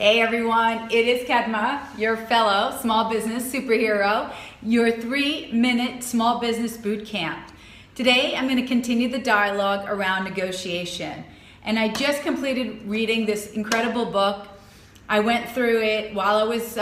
Hey everyone, it is Kedma, your fellow small business superhero, your 3-minute small business boot camp. Today I'm going to continue the dialogue around negotiation. And I just completed reading this incredible book. I went through it while I was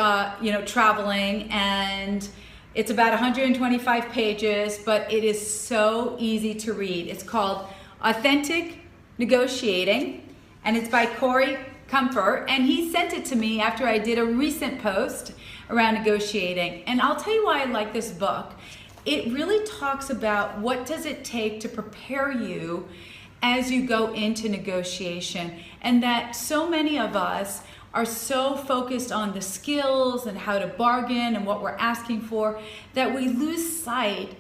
traveling, and it's about 125 pages, but it is so easy to read. It's called Authentic Negotiating, and it's by Corey Comfort, and he sent it to me after I did a recent post around negotiating. And I'll tell you why I like this book. It really talks about what does it take to prepare you as you go into negotiation, and that so many of us are so focused on the skills and how to bargain and what we're asking for that we lose sight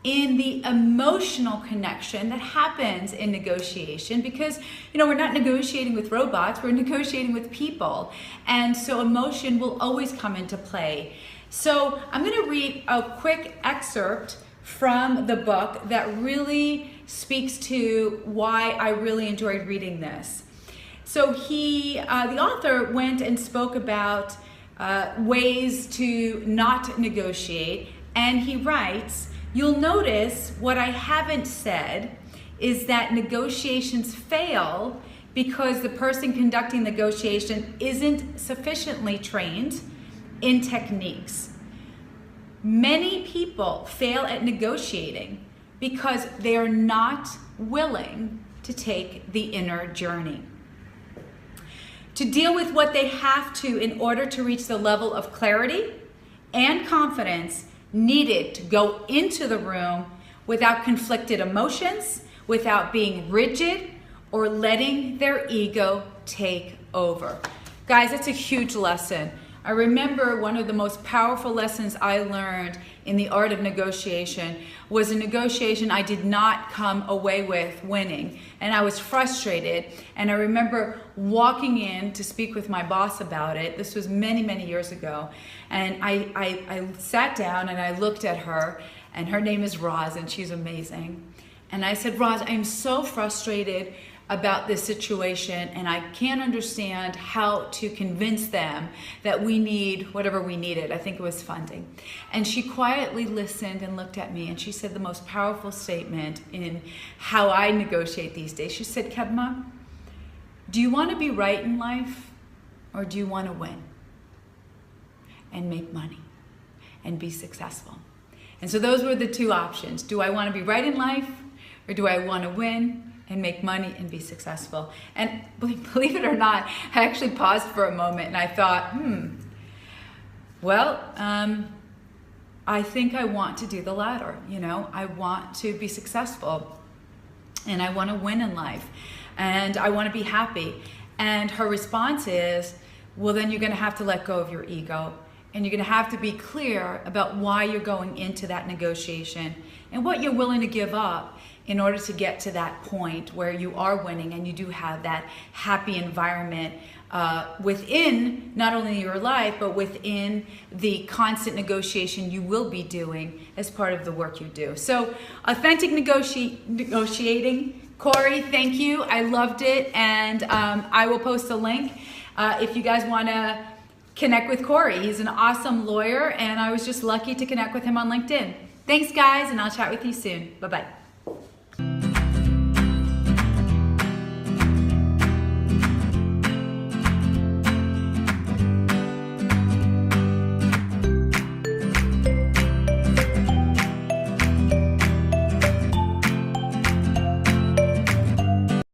in the emotional connection that happens in negotiation, because we're not negotiating with robots, we're negotiating with people, and so emotion will always come into play. So I'm going to read a quick excerpt from the book that really speaks to why I really enjoyed reading this. So the author went and spoke about ways to not negotiate, and he writes, "You'll notice what I haven't said is that negotiations fail because the person conducting negotiation isn't sufficiently trained in techniques. Many people fail at negotiating because they are not willing to take the inner journey, to deal with what they have to in order to reach the level of clarity and confidence needed to go into the room without conflicted emotions, without being rigid, or letting their ego take over." Guys, that's a huge lesson. I remember one of the most powerful lessons I learned in the art of negotiation was a negotiation I did not come away with winning, and I was frustrated. And I remember walking in to speak with my boss about it. This was many, many years ago. And I sat down and I looked at her, and her name is Roz, and she's amazing. And I said, "Roz, I'm so frustrated about this situation, and I can't understand how to convince them that we need whatever we needed." I think it was funding. And she quietly listened and looked at me, and she said the most powerful statement in how I negotiate these days. She said, "Kedma, do you want to be right in life, or do you want to win and make money and be successful?" And so those were the two options. Do I want to be right in life, or do I want to win and make money and be successful? And believe it or not, I actually paused for a moment and I thought, I think I want to do the latter. I want to be successful, and I want to win in life, and I want to be happy. And her response is, well, then you're going to have to let go of your ego, and you're going to have to be clear about why you're going into that negotiation and what you're willing to give up in order to get to that point where you are winning and you do have that happy environment within not only your life, but within the constant negotiation you will be doing as part of the work you do. So authentic negotiating. Corey, thank you. I loved it, and I will post a link if you guys want to connect with Corey. He's an awesome lawyer, and I was just lucky to connect with him on LinkedIn. Thanks, guys, and I'll chat with you soon. Bye-bye.